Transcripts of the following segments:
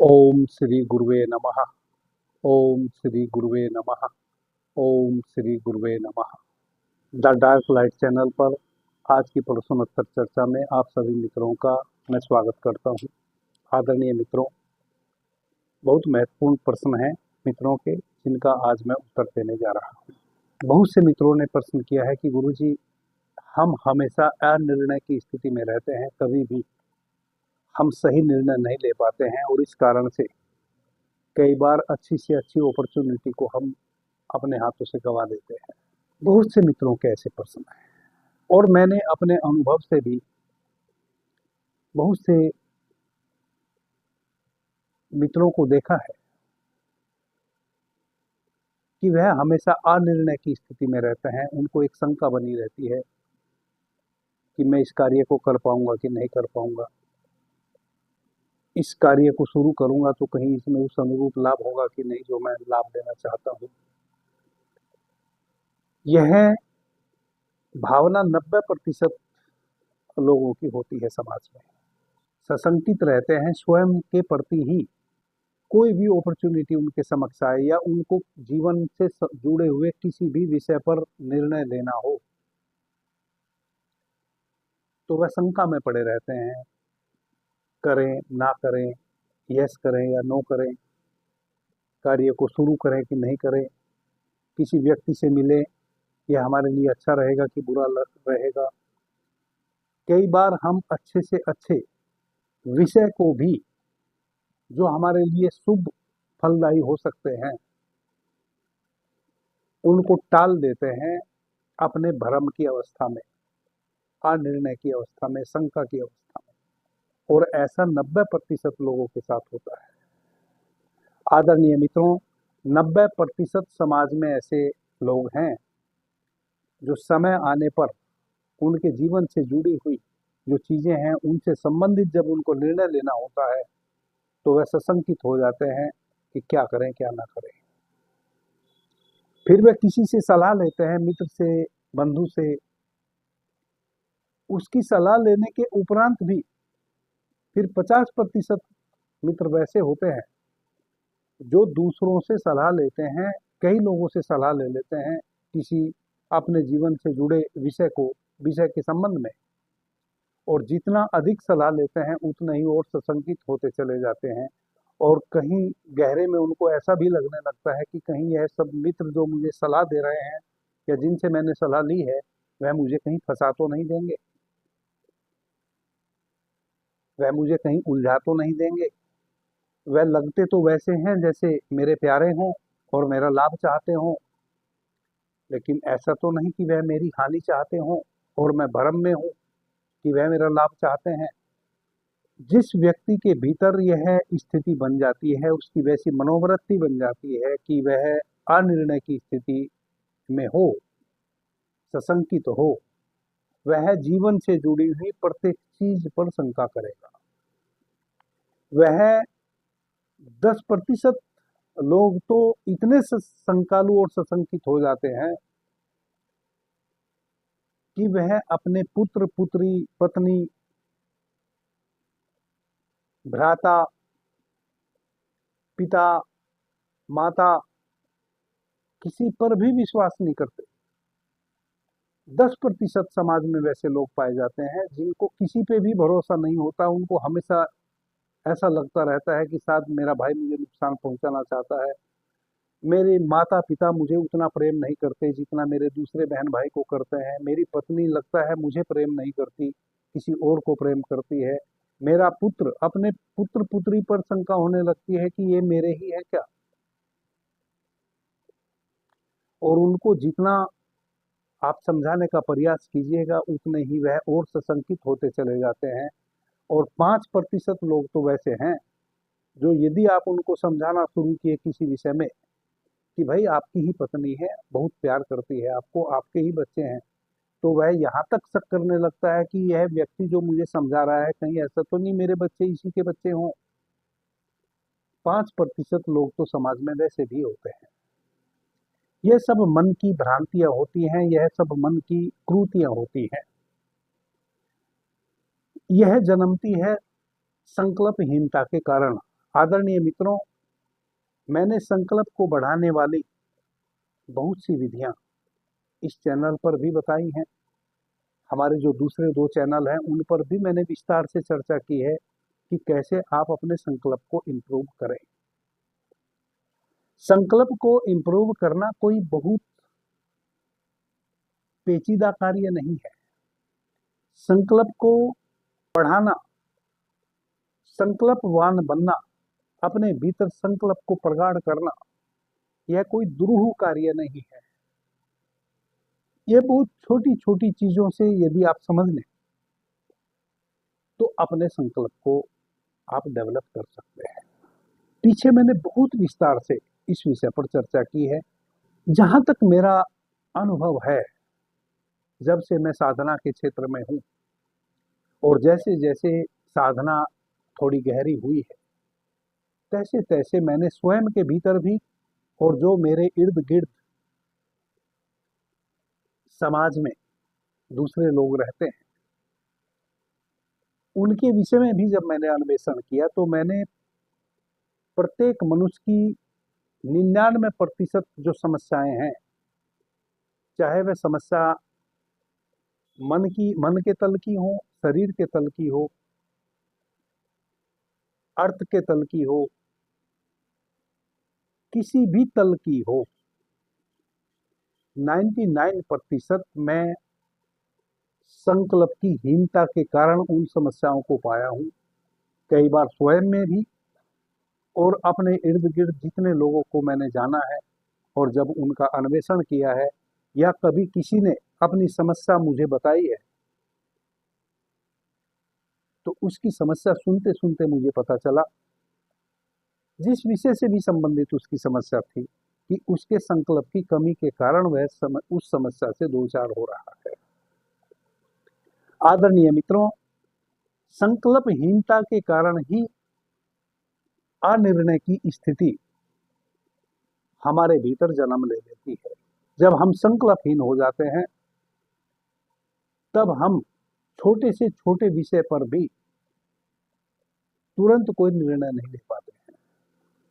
ओम श्री गुरुवे नमः। ओम श्री गुरुवे नमः। ओम श्री गुरुवे नमः। द डार्क लाइट चैनल पर आज की प्रश्नोत्तर चर्चा में आप सभी मित्रों का मैं स्वागत करता हूं। आदरणीय मित्रों, बहुत महत्वपूर्ण प्रश्न है मित्रों के, जिनका आज मैं उत्तर देने जा रहा हूं। बहुत से मित्रों ने प्रश्न किया है कि गुरुजी, हम हमेशा अनिर्णय की स्थिति में रहते हैं, कभी भी हम सही निर्णय नहीं ले पाते हैं और इस कारण से कई बार अच्छी से अच्छी अपॉर्चुनिटी को हम अपने हाथों से गंवा देते हैं। बहुत से मित्रों के ऐसे प्रश्न हैं और मैंने अपने अनुभव से भी बहुत से मित्रों को देखा है कि वह हमेशा अनिर्णय की स्थिति में रहते हैं। उनको एक शंका बनी रहती है कि मैं इस कार्य को कर पाऊंगा कि नहीं कर पाऊंगा, इस कार्य को शुरू करूंगा तो कहीं इसमें उस अनुरूप लाभ होगा कि नहीं जो मैं लाभ लेना चाहता हूं। यह भावना 90% लोगों की होती है समाज में। सशंकित रहते हैं स्वयं के प्रति ही। कोई भी अपॉर्चुनिटी उनके समक्ष आए या उनको जीवन से जुड़े हुए किसी भी विषय पर निर्णय लेना हो तो वह शंका में पड़े रहते हैं, करें ना करें, यस करें या नो करें, कार्य को शुरू करें कि नहीं करें, किसी व्यक्ति से मिले, यह हमारे लिए अच्छा रहेगा कि बुरा रहेगा। कई बार हम अच्छे से अच्छे विषय को भी जो हमारे लिए शुभ फलदायी हो सकते हैं उनको टाल देते हैं अपने भ्रम की अवस्था में, अनिर्णय की अवस्था में, शंका की अवस्था में। और ऐसा 90% लोगों के साथ होता है। आदरणीय मित्रों, 90% समाज में ऐसे लोग हैं जो समय आने पर उनके जीवन से जुड़ी हुई जो चीजें हैं उनसे संबंधित जब उनको निर्णय लेना होता है तो वह सशंकित हो जाते हैं कि क्या करें क्या ना करें। फिर वे किसी से सलाह लेते हैं, मित्र से, बंधु से। उसकी सलाह लेने के उपरांत भी फिर 50% मित्र वैसे होते हैं जो दूसरों से सलाह लेते हैं, कई लोगों से सलाह ले लेते हैं किसी अपने जीवन से जुड़े विषय के संबंध में, और जितना अधिक सलाह लेते हैं उतना ही और सशंकित होते चले जाते हैं। और कहीं गहरे में उनको ऐसा भी लगने लगता है कि कहीं यह सब मित्र जो मुझे सलाह दे रहे हैं या जिनसे मैंने सलाह ली है वह मुझे कहीं फंसा तो नहीं देंगे, वह मुझे कहीं उलझा तो नहीं देंगे। वह लगते तो वैसे हैं जैसे मेरे प्यारे हों और मेरा लाभ चाहते हों, लेकिन ऐसा तो नहीं कि वह मेरी हानि चाहते हों और मैं भ्रम में हूं कि वह मेरा लाभ चाहते हैं। जिस व्यक्ति के भीतर यह स्थिति बन जाती है, उसकी वैसी मनोवृत्ति बन जाती है कि वह अनिर्णय की स्थिति में हो, सशंकित हो, वह जीवन से जुड़ी हुई प्रत्येक चीज पर शंका करेगा। वह 10% लोग तो इतने शंकालु और सशंकित हो जाते हैं कि वह अपने पुत्र, पुत्री, पत्नी, भ्राता, पिता, माता, किसी पर भी विश्वास नहीं करते। 10% समाज में वैसे लोग पाए जाते हैं जिनको किसी पे भी भरोसा नहीं होता। उनको हमेशा ऐसा लगता रहता है कि शायद मेरा भाई मुझे नुकसान पहुंचाना चाहता है, मेरे माता पिता मुझे उतना प्रेम नहीं करते जितना मेरे दूसरे बहन भाई को करते हैं, मेरी पत्नी लगता है मुझे प्रेम नहीं करती, किसी और को प्रेम करती है, मेरा पुत्र, अपने पुत्र पुत्री पर शंका होने लगती है कि ये मेरे ही है क्या। और उनको जितना आप समझाने का प्रयास कीजिएगा उतने ही वह और सशंकित होते चले जाते हैं। और 5% लोग तो वैसे हैं जो यदि आप उनको समझाना शुरू किए किसी विषय में कि भाई आपकी ही पत्नी है, बहुत प्यार करती है आपको, आपके ही बच्चे हैं, तो वह यहाँ तक शक करने लगता है कि यह व्यक्ति जो मुझे समझा रहा है कहीं ऐसा तो नहीं मेरे बच्चे इसी के बच्चे हों। 5% लोग तो समाज में वैसे भी होते हैं। यह सब मन की भ्रांतियां होती हैं, यह सब मन की क्रूतियां होती हैं। यह जन्मती है संकल्पहीनता के कारण। आदरणीय मित्रों, मैंने संकल्प को बढ़ाने वाली बहुत सी विधियां इस चैनल पर भी बताई हैं। हमारे जो दूसरे 2 चैनल हैं उन पर भी मैंने विस्तार से चर्चा की है कि कैसे आप अपने संकल्प को इम्प्रूव करें। संकल्प को इम्प्रूव करना कोई बहुत पेचीदा कार्य नहीं है। संकल्प को बढ़ाना, संकल्पवान बनना, अपने भीतर संकल्प को प्रगाढ़ करना, यह कोई दुरूह कार्य नहीं है। यह बहुत छोटी छोटी चीजों से यदि आप समझ लें तो अपने संकल्प को आप डेवलप कर सकते हैं। पीछे मैंने बहुत विस्तार से इस विषय पर चर्चा की है। जहां तक मेरा अनुभव है, जब से मैं साधना के क्षेत्र में हूं और जैसे जैसे साधना थोड़ी गहरी हुई है, तैसे तैसे मैंने स्वयं के भीतर भी और जो मेरे इर्द गिर्द समाज में दूसरे लोग रहते हैं, उनके विषय में भी जब मैंने अन्वेषण किया तो मैंने प्रत्येक मनुष्य की 99% जो समस्याएं हैं, चाहे वह समस्या मन के तल की हो, शरीर के तल की हो, अर्थ के तल की हो, किसी भी तल की हो, 99% मैं संकल्प की हीनता के कारण उन समस्याओं को पाया हूं। कई बार स्वयं में भी और अपने इर्द गिर्द जितने लोगों को मैंने जाना है और जब उनका अन्वेषण किया है या कभी किसी ने अपनी समस्या मुझे बताई है, तो उसकी समस्या सुनते सुनते मुझे पता चला, जिस विषय से भी संबंधित उसकी समस्या थी, कि उसके संकल्प की कमी के कारण वह उस समस्या से दो चार हो रहा है। आदरणीय मित्रों, संकल्पहीनता के कारण ही अनिर्णय की स्थिति हमारे भीतर जन्म ले लेती है। जब हम संकल्पहीन हो जाते हैं, तब हम छोटे से छोटे विषय पर भी तुरंत कोई निर्णय नहीं ले पाते हैं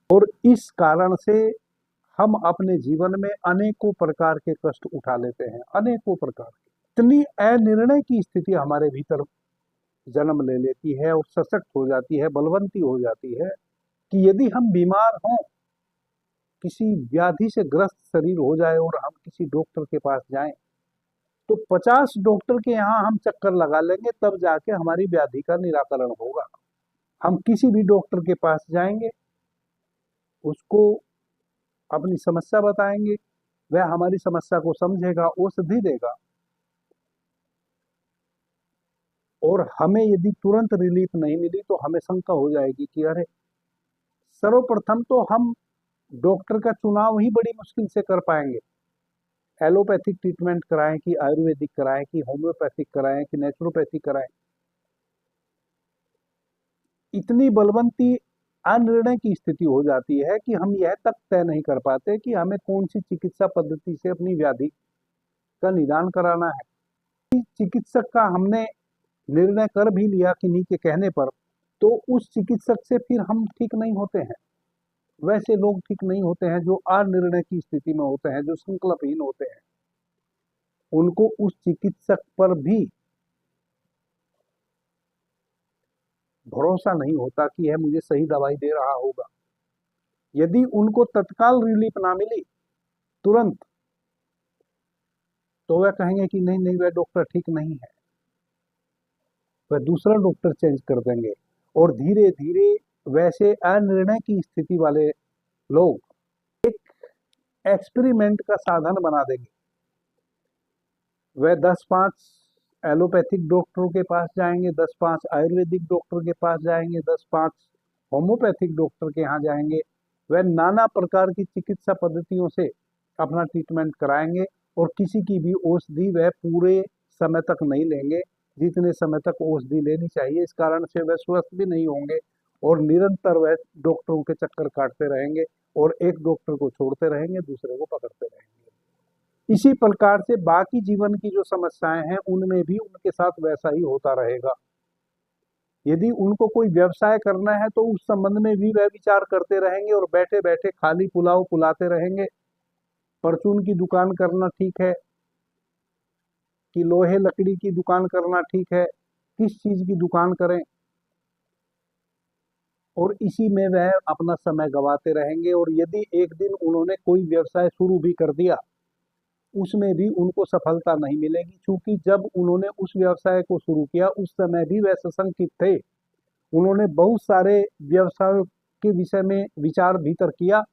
और इस कारण से हम अपने जीवन में अनेकों प्रकार के कष्ट उठा लेते हैं, अनेकों प्रकार के। इतनी अनिर्णय की स्थिति हमारे भीतर जन्म ले लेती है और सशक्त हो जाती है, बलवंती हो जाती है कि यदि हम बीमार हों, किसी व्याधि से ग्रस्त शरीर हो जाए और हम किसी डॉक्टर के पास जाएं, तो 50 डॉक्टर के यहाँ हम चक्कर लगा लेंगे, तब जाके हमारी व्याधि का निराकरण होगा। हम किसी भी डॉक्टर के पास जाएंगे, उसको अपनी समस्या बताएंगे, वह हमारी समस्या को समझेगा, औषधि देगा और हमें यदि तुरंत रिलीफ नहीं मिली तो हमें शंका हो जाएगी कि अरे, सर्वप्रथम तो हम डॉक्टर का चुनाव ही बड़ी मुश्किल से कर पाएंगे। एलोपैथिक ट्रीटमेंट कराएं कि आयुर्वेदिक कराएं कि होम्योपैथिक कराएं कि नेचुरोपैथिक कराएं, इतनी बलवंती अनिर्णय की स्थिति हो जाती है कि हम यह तक तय नहीं कर पाते कि हमें कौन सी चिकित्सा पद्धति से अपनी व्याधि का निदान कराना है। चिकित्सक का हमने निर्णय कर भी लिया किन्हीं के कहने पर, तो उस चिकित्सक से फिर हम ठीक नहीं होते हैं। वैसे लोग ठीक नहीं होते हैं जो अनिर्णय की स्थिति में होते हैं, जो संकल्पहीन होते हैं। उनको उस चिकित्सक पर भी भरोसा नहीं होता कि यह मुझे सही दवाई दे रहा होगा। यदि उनको तत्काल रिलीफ ना मिली तुरंत, तो वह कहेंगे कि नहीं नहीं, वह डॉक्टर ठीक नहीं है, वह दूसरा डॉक्टर चेंज कर देंगे और धीरे धीरे वैसे अनिर्णय की स्थिति वाले लोग एक एक्सपेरिमेंट का साधन बना देंगे। वह 10-5 एलोपैथिक डॉक्टरों के पास जाएंगे, 10-5 आयुर्वेदिक डॉक्टर के पास जाएंगे, 10-5 होम्योपैथिक डॉक्टर के यहाँ जाएंगे। वह नाना प्रकार की चिकित्सा पद्धतियों से अपना ट्रीटमेंट कराएंगे और किसी की भी औषधि वह पूरे समय तक नहीं लेंगे जितने समय तक औषधि लेनी चाहिए। इस कारण से वह स्वस्थ भी नहीं होंगे और निरंतर वह डॉक्टरों के चक्कर काटते रहेंगे और एक डॉक्टर को छोड़ते रहेंगे, दूसरे को पकड़ते रहेंगे। इसी प्रकार से बाकी जीवन की जो समस्याएं हैं, उनमें भी उनके साथ वैसा ही होता रहेगा। यदि उनको कोई व्यवसाय करना है तो उस संबंध में भी वह विचार करते रहेंगे और बैठे बैठे खाली पुलाव पुलाते रहेंगे। परचून की दुकान करना ठीक है कि लोहे लकड़ी की दुकान करना ठीक है, किस चीज की दुकान करें, और इसी में वह अपना समय गंवाते रहेंगे। और यदि एक दिन उन्होंने कोई व्यवसाय शुरू भी कर दिया, उसमें भी उनको सफलता नहीं मिलेगी, क्योंकि जब उन्होंने उस व्यवसाय को शुरू किया उस समय भी वह सशंकित थे। उन्होंने बहुत सारे व्यवसायों के विषय में विचार भीतर किया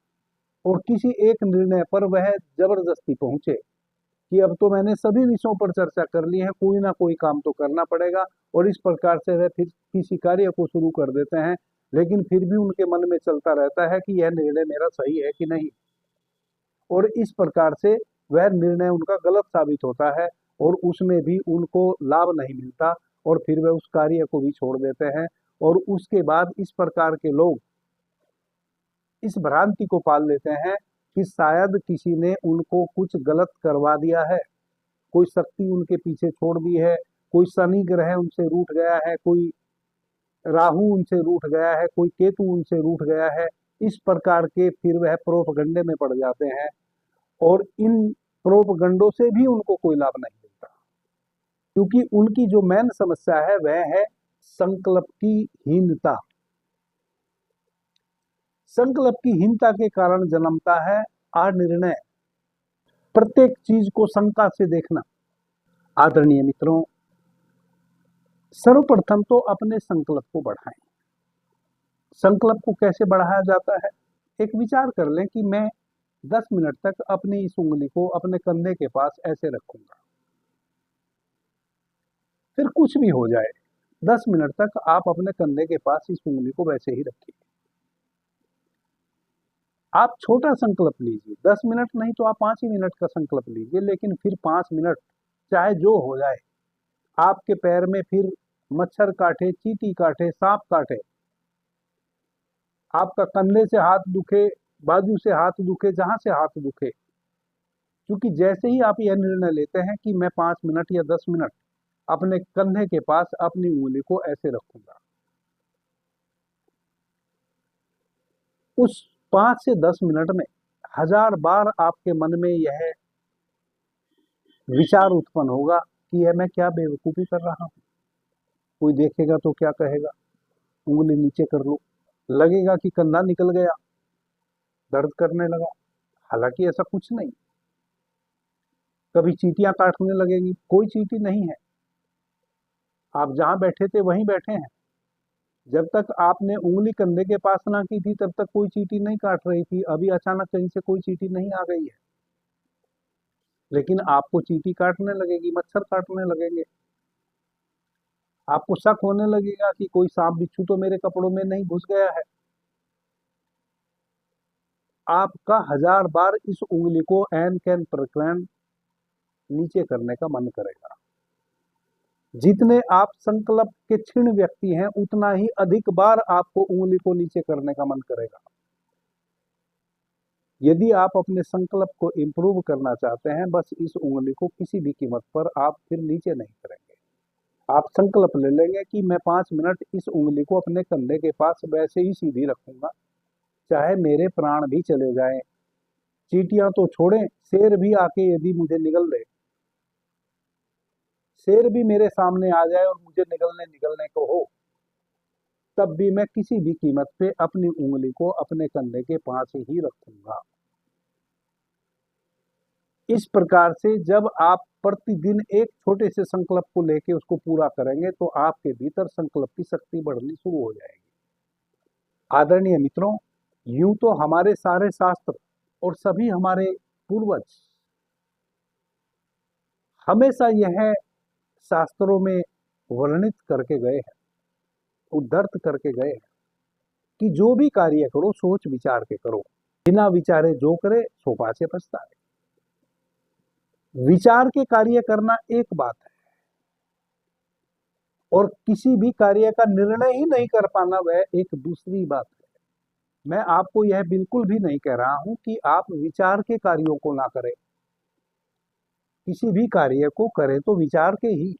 और किसी एक निर्णय पर वह जबरदस्ती पहुंचे कि अब तो मैंने सभी विषयों पर चर्चा कर ली है, कोई ना कोई काम तो करना पड़ेगा। और इस प्रकार से वह फिर किसी कार्य को शुरू कर देते हैं, लेकिन फिर भी उनके मन में चलता रहता है कि यह निर्णय मेरा सही है कि नहीं, और इस प्रकार से वह निर्णय उनका गलत साबित होता है और उसमें भी उनको लाभ नहीं मिलता और फिर वह उस कार्य को भी छोड़ देते हैं। और उसके बाद इस प्रकार के लोग इस भ्रांति को पाल लेते हैं कि शायद किसी ने उनको कुछ गलत करवा दिया है, कोई शक्ति उनके पीछे छोड़ दी है, कोई शनि ग्रह उनसे रूठ गया है, कोई राहु उनसे रूठ गया है, कोई केतु उनसे रूठ गया है। इस प्रकार के फिर वह प्रोपगंडे में पड़ जाते हैं और इन प्रोपगंडों से भी उनको कोई लाभ नहीं मिलता, क्योंकि उनकी जो मेन समस्या है वह है संकल्प की हीनता। संकल्प की हीनता के कारण जन्मता है अनिर्णय, प्रत्येक चीज को शंका से देखना। आदरणीय मित्रों, सर्वप्रथम तो अपने संकल्प को बढ़ाएं। संकल्प को कैसे बढ़ाया जाता है? एक विचार कर लें कि मैं 10 मिनट तक अपनी इस उंगली को अपने कंधे के पास ऐसे रखूंगा, फिर कुछ भी हो जाए 10 मिनट तक आप अपने कंधे के पास इस उंगली को वैसे ही रखिए। आप छोटा संकल्प लीजिए, 10 मिनट नहीं तो आप 5 ही मिनट का संकल्प लीजिए, लेकिन फिर 5 मिनट चाहे जो हो जाए, आपके पैर में फिर मच्छर काटे, चींटी काटे, सांप काटे, आपका कंधे से हाथ दुखे, बाजू से हाथ दुखे, जहां से हाथ दुखे, क्योंकि जैसे ही आप यह निर्णय लेते हैं कि मैं 5 मिनट या 10 मिनट अपने कंधे के पास अपनी उंगली को ऐसे रखूंगा, उस 5 से 10 मिनट में 1000 बार आपके मन में यह विचार उत्पन्न होगा कि यह मैं क्या बेवकूफी कर रहा हूं, कोई देखेगा तो क्या कहेगा, उंगली नीचे कर लो, लगेगा कि कंधा निकल गया, दर्द करने लगा, हालांकि ऐसा कुछ नहीं। कभी चींटियां काटने लगेगी, कोई चींटी नहीं है, आप जहां बैठे थे वहीं बैठे हैं। जब तक आपने उंगली कंधे के पास ना की थी तब तक कोई चींटी नहीं काट रही थी, अभी अचानक कहीं से कोई चींटी नहीं आ गई है, लेकिन आपको चींटी काटने लगेगी, मच्छर काटने लगेंगे, आपको शक होने लगेगा कि कोई सांप बिच्छू तो मेरे कपड़ों में नहीं घुस गया है। आपका 1000 बार इस उंगली को एन कैन प्रकरण नीचे करने का मन करेगा। जितने आप संकल्प के क्षीण व्यक्ति हैं उतना ही अधिक बार आपको उंगली को नीचे करने का मन करेगा। यदि आप अपने संकल्प को इंप्रूव करना चाहते हैं, बस इस उंगली को किसी भी कीमत पर आप फिर नीचे नहीं करेंगे। आप संकल्प ले लेंगे कि मैं 5 मिनट इस उंगली को अपने कंधे के पास वैसे ही सीधी रखूंगा, चाहे मेरे प्राण भी चले जाएं, चींटियां तो छोड़ें, शेर भी आके यदि मुझे निगल ले, शेर भी मेरे सामने आ जाए और मुझे निगलने को हो, तब भी मैं किसी भी कीमत पे अपनी उंगली को अपने कंधे के पास ही रखूंगा। इस प्रकार से जब आप प्रतिदिन एक छोटे से संकल्प को लेके उसको पूरा करेंगे तो आपके भीतर संकल्प की शक्ति बढ़नी शुरू हो जाएगी। आदरणीय मित्रों, यूं तो हमारे सारे शास्त्र और सभी हमारे पूर्वज हमेशा यह शास्त्रों में वर्णित करके गए हैं, उद्धृत करके गए हैं कि जो भी कार्य करो सोच विचार के करो, बिना विचारे जो करे सो पाछे पछताए। विचार के कार्य करना एक बात है और किसी भी कार्य का निर्णय ही नहीं कर पाना वह एक दूसरी बात है। मैं आपको यह बिल्कुल भी नहीं कह रहा हूं कि आप विचार के कार्यों को ना करें, किसी भी कार्य को करें तो विचार के ही,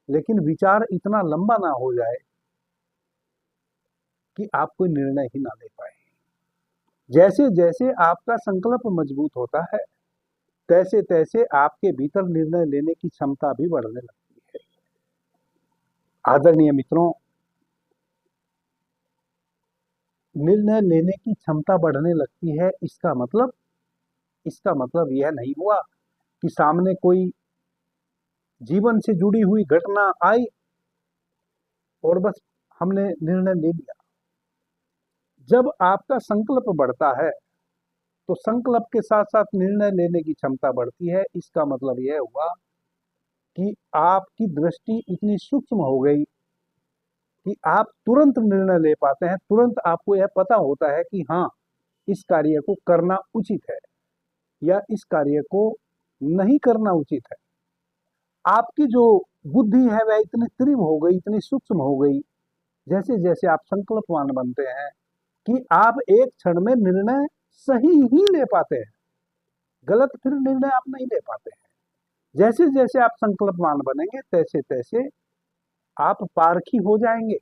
लेकिन विचार इतना लंबा ना हो जाए कि आप कोई निर्णय ही ना ले पाए। जैसे जैसे आपका संकल्प मजबूत होता है, तैसे तैसे आपके भीतर निर्णय लेने की क्षमता भी बढ़ने लगती है। आदरणीय मित्रों, निर्णय लेने की क्षमता बढ़ने लगती है, इसका मतलब यह नहीं हुआ कि सामने कोई जीवन से जुड़ी हुई घटना आई और बस हमने निर्णय ले लिया। जब आपका संकल्प बढ़ता है तो संकल्प के साथ साथ निर्णय लेने की क्षमता बढ़ती है। इसका मतलब यह हुआ कि आपकी दृष्टि इतनी सूक्ष्म हो गई कि आप तुरंत निर्णय ले पाते हैं। तुरंत आपको यह पता होता है कि हाँ, इस कार्य को करना उचित है या इस कार्य को नहीं करना उचित है। आपकी जो बुद्धि है वह इतनी तीव्र हो गई, इतनी सूक्ष्म हो गई, जैसे जैसे आप संकल्पवान बनते हैं कि आप एक क्षण में निर्णय सही ही ले पाते हैं, गलत फिर निर्णय आप नहीं ले पाते हैं। जैसे जैसे आप संकल्पवान बनेंगे तैसे तैसे आप पारखी हो जाएंगे,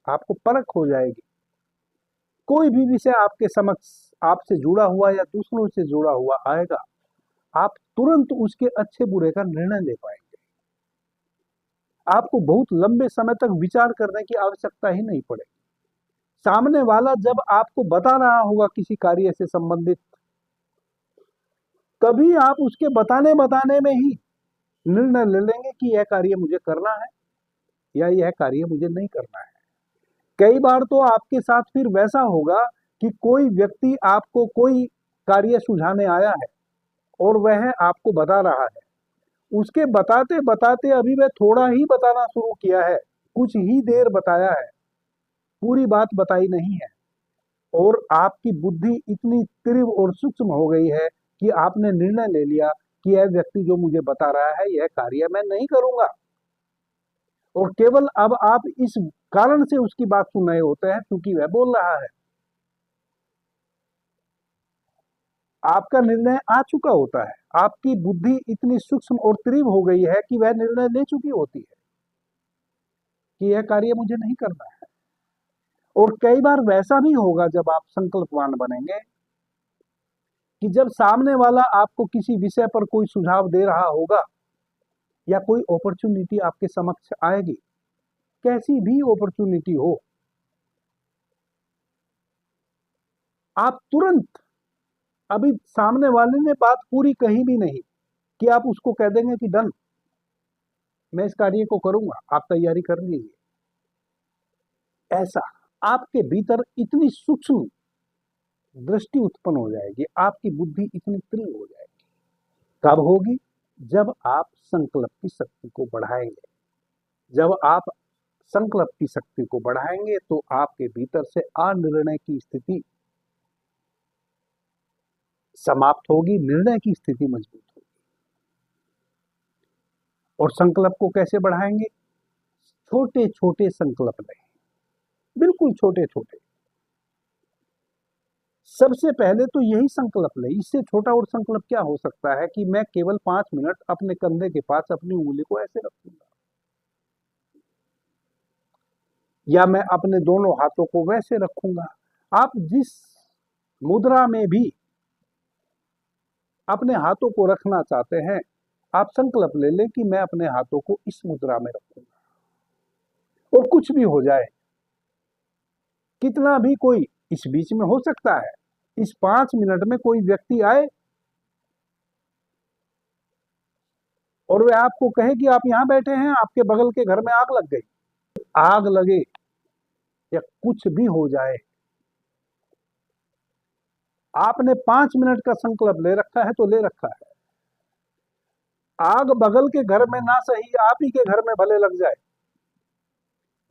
आपको परख हो जाएगी। कोई भी विषय आपके समक्ष आपसे जुड़ा हुआ या दूसरों से जुड़ा हुआ आएगा, आप तुरंत उसके अच्छे बुरे का निर्णय ले पाएंगे। आपको बहुत लंबे समय तक विचार करने की आवश्यकता ही नहीं पड़ेगी। सामने वाला जब आपको बता रहा होगा किसी कार्य से संबंधित, तभी आप उसके बताने बताने में ही निर्णय ले लेंगे कि यह कार्य मुझे करना है या यह कार्य मुझे नहीं करना है। कई बार तो आपके साथ फिर वैसा होगा कि कोई व्यक्ति आपको कोई कार्य सुझाने आया है और वह आपको बता रहा है, उसके बताते बताते अभी वह थोड़ा ही बताना शुरू किया है, कुछ ही देर बताया है, पूरी बात बताई नहीं है, और आपकी बुद्धि इतनी तीव्र और सूक्ष्म हो गई है कि आपने निर्णय ले लिया कि यह व्यक्ति जो मुझे बता रहा है यह कार्य मैं नहीं करूंगा। और केवल अब आप इस कारण से उसकी बात सुन रहे होते हैं क्योंकि वह बोल रहा है। आपका निर्णय आ चुका होता है, आपकी बुद्धि इतनी सूक्ष्म और तीव्र हो गई है कि वह निर्णय ले चुकी होती है कि यह कार्य मुझे नहीं करना है। और कई बार वैसा भी होगा जब आप संकल्पवान बनेंगे कि जब सामने वाला आपको किसी विषय पर कोई सुझाव दे रहा होगा या कोई अपॉर्चुनिटी आपके समक्ष आएगी, कैसी भी अपॉर्चुनिटी हो, आप तुरंत, अभी सामने वाले ने बात पूरी कही भी नहीं कि आप उसको कह देंगे कि डन, मैं इस कार्य को करूंगा, आप तैयारी कर लीजिए। ऐसा आपके भीतर इतनी सूक्ष्म दृष्टि उत्पन्न हो जाएगी, आपकी बुद्धि इतनी तीव्र हो जाएगी। कब होगी? जब आप संकल्प की शक्ति को बढ़ाएंगे। जब आप संकल्प की शक्ति को बढ़ाएंगे तो आपके भीतर से अनिर्णय की स्थिति समाप्त होगी, निर्णय की स्थिति मजबूत होगी। और संकल्प को कैसे बढ़ाएंगे? छोटे छोटे संकल्प लें, बिल्कुल छोटे छोटे। सबसे पहले तो यही संकल्प लें। इससे छोटा और संकल्प क्या हो सकता है कि मैं केवल 5 मिनट अपने कंधे के पास अपनी उंगली को ऐसे रखूंगा, या मैं अपने दोनों हाथों को वैसे रखूंगा। आप जिस मुद्रा में भी अपने हाथों को रखना चाहते हैं, आप संकल्प ले लें कि मैं अपने हाथों को इस मुद्रा में रखूंगा। और कुछ भी हो जाए, कितना भी कोई इस बीच में हो सकता है, इस 5 मिनट में कोई व्यक्ति आए और वह आपको कहे कि आप यहां बैठे हैं, आपके बगल के घर में आग लग गई। आग लगे या कुछ भी हो जाए, आपने 5 मिनट का संकल्प ले रखा है तो ले रखा है। आग बगल के घर में ना सही, आप ही के घर में भले लग जाए,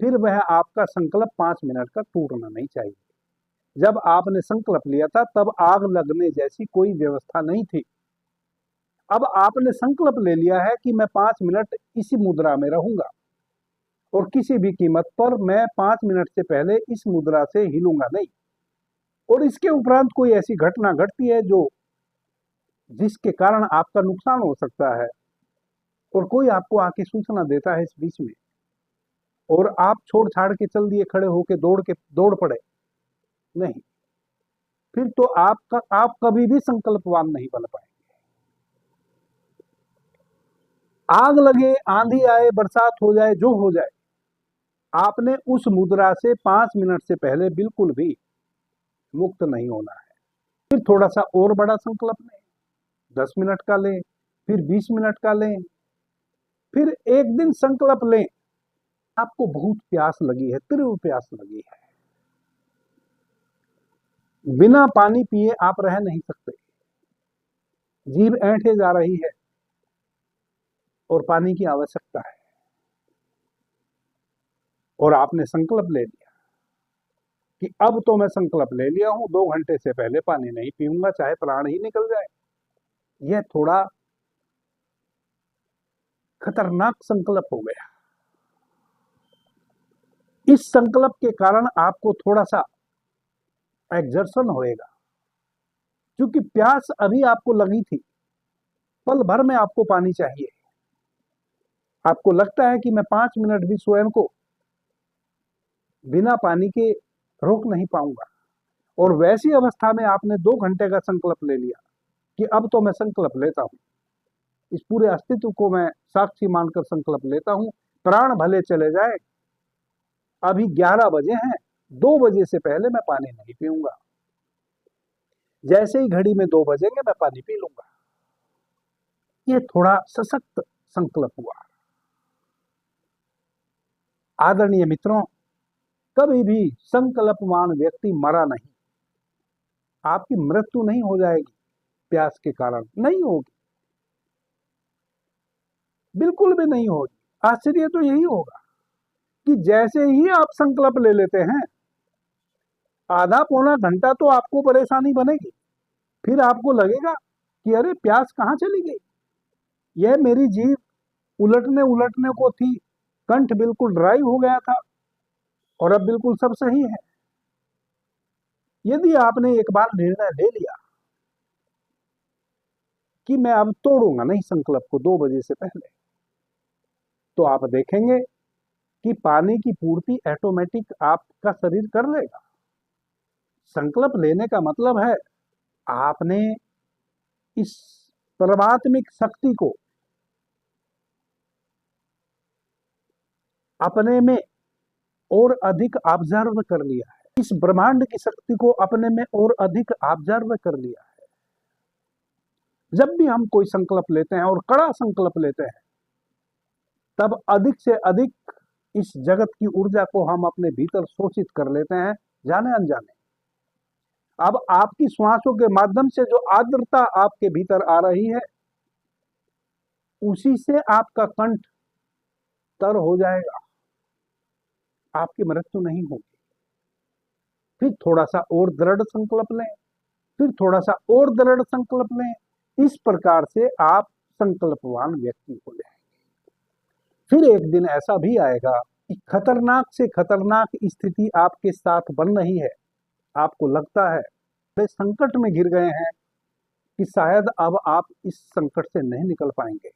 फिर वह आपका संकल्प 5 मिनट का टूटना नहीं चाहिए। जब आपने संकल्प लिया था तब आग लगने जैसी कोई व्यवस्था नहीं थी। अब आपने संकल्प ले लिया है कि मैं 5 मिनट इसी मुद्रा में रहूंगा और किसी भी कीमत पर मैं 5 मिनट से पहले इस मुद्रा से हिलूंगा नहीं। और इसके उपरांत कोई ऐसी घटना घटती है जिसके कारण आपका नुकसान हो सकता है और कोई आपको आके सूचना देता है इस बीच में, और आप छोड़ छाड़ के चल दिए, खड़े होके दौड़ पड़े, नहीं, फिर तो आप कभी भी संकल्पवान नहीं बन पाएंगे। आग लगे, आंधी आए, बरसात हो जाए, जो हो जाए, आपने उस मुद्रा से 5 मिनट से पहले बिल्कुल भी मुक्त नहीं होना है। फिर थोड़ा सा और बड़ा संकल्प लें, 10 मिनट का लें, फिर 20 मिनट का लें, फिर एक दिन संकल्प लें, आपको बहुत प्यास लगी है, तीव्र प्यास लगी है, बिना पानी पिए आप रह नहीं सकते, जीभ ऐंठे जा रही है और पानी की आवश्यकता है, और आपने संकल्प ले लिया कि अब तो मैं संकल्प ले लिया हूं, 2 घंटे से पहले पानी नहीं पीऊंगा, चाहे प्राण ही निकल जाए। यह थोड़ा खतरनाक संकल्प हो गया। इस संकल्प के कारण आपको थोड़ा सा एक्सर्शन होएगा, क्योंकि प्यास अभी आपको लगी थी, पल भर में आपको पानी चाहिए, आपको लगता है कि मैं 5 मिनट भी स्वयं को बिना पानी के रोक नहीं पाऊंगा, और वैसी अवस्था में आपने 2 घंटे का संकल्प ले लिया कि अब तो मैं संकल्प लेता हूं, इस पूरे अस्तित्व को मैं साक्षी मानकर संकल्प लेता हूं, प्राण भले चले जाए, अभी 11 बजे हैं, 2 बजे से पहले मैं पानी नहीं पीऊंगा, जैसे ही घड़ी में 2 बजेंगे मैं पानी पी लूंगा। ये थोड़ा सशक्त संकल्प हुआ। आदरणीय मित्रों, कभी भी संकल्पवान व्यक्ति मरा नहीं, आपकी मृत्यु नहीं हो जाएगी प्यास के कारण, नहीं होगी, बिल्कुल भी नहीं होगी। आश्चर्य तो यही होगा कि जैसे ही आप संकल्प ले लेते हैं, आधा पौना घंटा तो आपको परेशानी बनेगी, फिर आपको लगेगा कि अरे प्यास कहाँ चली गई, यह मेरी जीभ उलटने उलटने को थी, कंठ बिल्कुल ड्राई हो गया था और अब बिल्कुल सब सही है। यदि आपने एक बार निर्णय ले लिया कि मैं अब तोड़ूंगा नहीं संकल्प को 2 बजे से पहले, तो आप देखेंगे कि पानी की पूर्ति ऑटोमेटिक आपका शरीर कर लेगा। संकल्प लेने का मतलब है आपने इस परमात्मिक शक्ति को अपने में और अधिक ऑब्जर्व कर लिया है, इस ब्रह्मांड की शक्ति को अपने में और अधिक ऑब्जर्व कर लिया है। जब भी हम कोई संकल्प लेते हैं और कड़ा संकल्प लेते हैं, तब अधिक से अधिक इस जगत की ऊर्जा को हम अपने भीतर शोषित कर लेते हैं, जाने अनजाने। अब आपकी श्वासों के माध्यम से जो आर्द्रता आपके भीतर आ रही है, उसी से आपका कंठ तर हो जाएगा, आपकी मृत्यु नहीं होगी। फिर थोड़ा सा और दृढ़ संकल्प लें, फिर थोड़ा सा और दृढ़ संकल्प लें, इस प्रकार से आप संकल्पवान व्यक्ति हो जाएंगे। फिर एक दिन ऐसा भी आएगा कि खतरनाक से खतरनाक स्थिति आपके साथ बन रही है, आपको लगता है बड़े संकट में घिर गए हैं कि शायद अब आप इस संकट से नहीं निकल पाएंगे,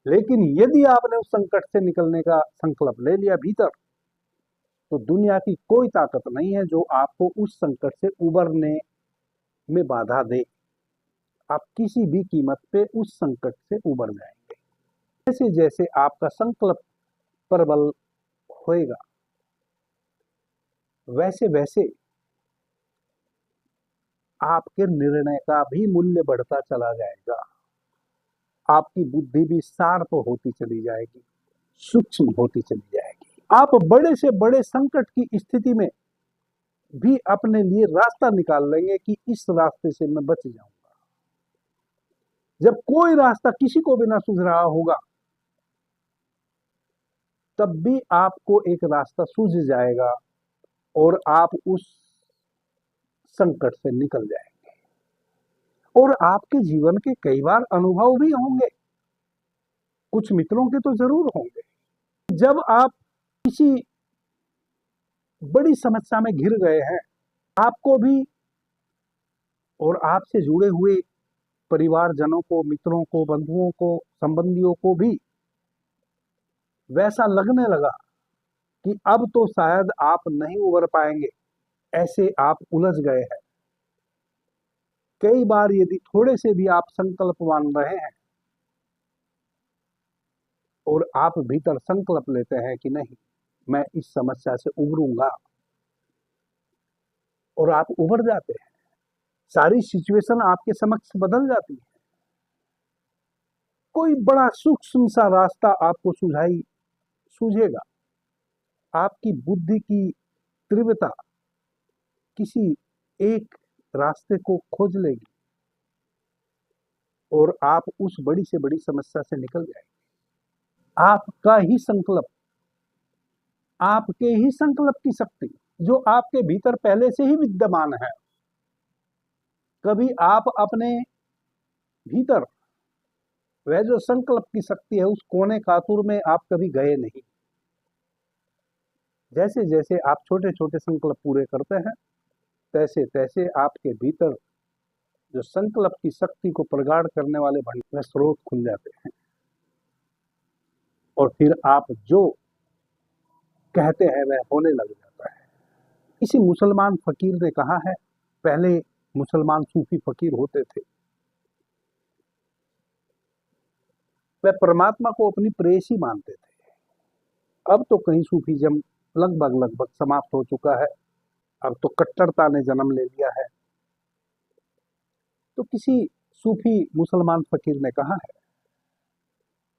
लेकिन यदि आपने उस संकट से निकलने का संकल्प ले लिया भीतर, तो दुनिया की कोई ताकत नहीं है जो आपको उस संकट से उबरने में बाधा दे। आप किसी भी कीमत पे उस संकट से उबर जाएंगे। जैसे जैसे आपका संकल्प प्रबल होएगा, वैसे वैसे आपके निर्णय का भी मूल्य बढ़ता चला जाएगा, आपकी बुद्धि भी शार्प होती चली जाएगी, सूक्ष्म होती चली जाएगी। आप बड़े से बड़े संकट की स्थिति में भी अपने लिए रास्ता निकाल लेंगे कि इस रास्ते से मैं बच जाऊंगा। जब कोई रास्ता किसी को भी ना सूझ रहा होगा, तब भी आपको एक रास्ता सूझ जाएगा और आप उस संकट से निकल जाएंगे। और आपके जीवन के कई बार अनुभव भी होंगे, कुछ मित्रों के तो जरूर होंगे। जब आप किसी बड़ी समस्या में घिर गए हैं, आपको भी और आपसे जुड़े हुए परिवारजनों को, मित्रों को, बंधुओं को, संबंधियों को भी वैसा लगने लगा कि अब तो शायद आप नहीं उबर पाएंगे, ऐसे आप उलझ गए हैं। कई बार यदि थोड़े से भी आप संकल्प मान रहे हैं और आप भीतर संकल्प लेते हैं कि नहीं, मैं इस समस्या से उबरूंगा, और आप उबर जाते हैं, सारी सिचुएशन आपके समक्ष बदल जाती है। कोई बड़ा सूक्ष्म सा रास्ता आपको सूझेगा। आपकी बुद्धि की तीव्रता किसी एक रास्ते को खोज लेगी और आप उस बड़ी से बड़ी समस्या से निकल जाएंगे। आपका ही संकल्प, आपके ही संकल्प की शक्ति जो आपके भीतर पहले से ही विद्यमान है। कभी आप अपने भीतर वह जो संकल्प की शक्ति है उस कोने कातुर में आप कभी गए नहीं। जैसे जैसे आप छोटे छोटे संकल्प पूरे करते हैं, तैसे तैसे आपके भीतर जो संकल्प की शक्ति को प्रगाढ़ करने वाले भंडार स्रोत खुल जाते हैं, और फिर आप जो कहते हैं वह होने लग जाता है। किसी मुसलमान फकीर ने कहा है, पहले मुसलमान सूफी फकीर होते थे, वह परमात्मा को अपनी प्रेयसी मानते थे। अब तो कहीं सूफीज्म लगभग समाप्त हो चुका है, अब तो कट्टरता ने जन्म ले लिया है। तो किसी सूफी मुसलमान फकीर ने कहा है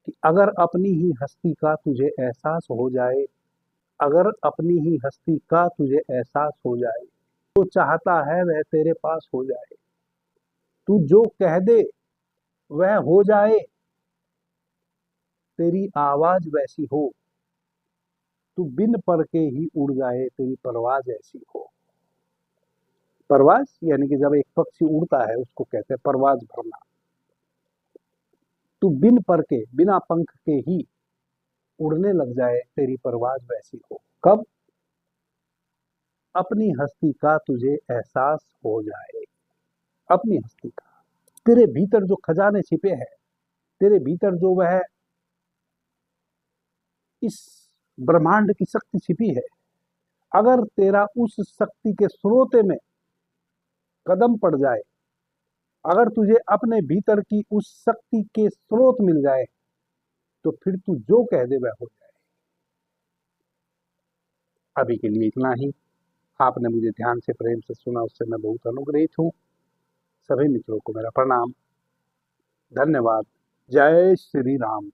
कि अगर अपनी ही हस्ती का तुझे एहसास हो जाए, अगर अपनी ही हस्ती का तुझे एहसास हो जाए, तो चाहता है वह तेरे पास हो जाए। तू जो कह दे वह हो जाए, तेरी आवाज वैसी हो। तू बिन पर के ही उड़ जाए, तेरी परवाज ऐसी हो। परवाज यानी कि जब एक पक्षी उड़ता है उसको कहते हैं परवाज भरना। तू बिन पर के, बिना पंख के ही उड़ने लग जाए, तेरी परवाज वैसी हो। कब? अपनी हस्ती का तुझे एहसास हो जाए। अपनी हस्ती का, तेरे भीतर जो खजाने छिपे हैं, तेरे भीतर जो वह इस ब्रह्मांड की शक्ति छिपी है, अगर तेरा उस शक्ति के स्रोत में कदम पड़ जाए, अगर तुझे अपने भीतर की उस शक्ति के स्रोत मिल जाए, तो फिर तू जो कह दे वह हो जाए। अभी के लिए इतना ही। आपने मुझे ध्यान से प्रेम से सुना, उससे मैं बहुत अनुग्रहित हूँ। सभी मित्रों को मेरा प्रणाम, धन्यवाद। जय श्री राम।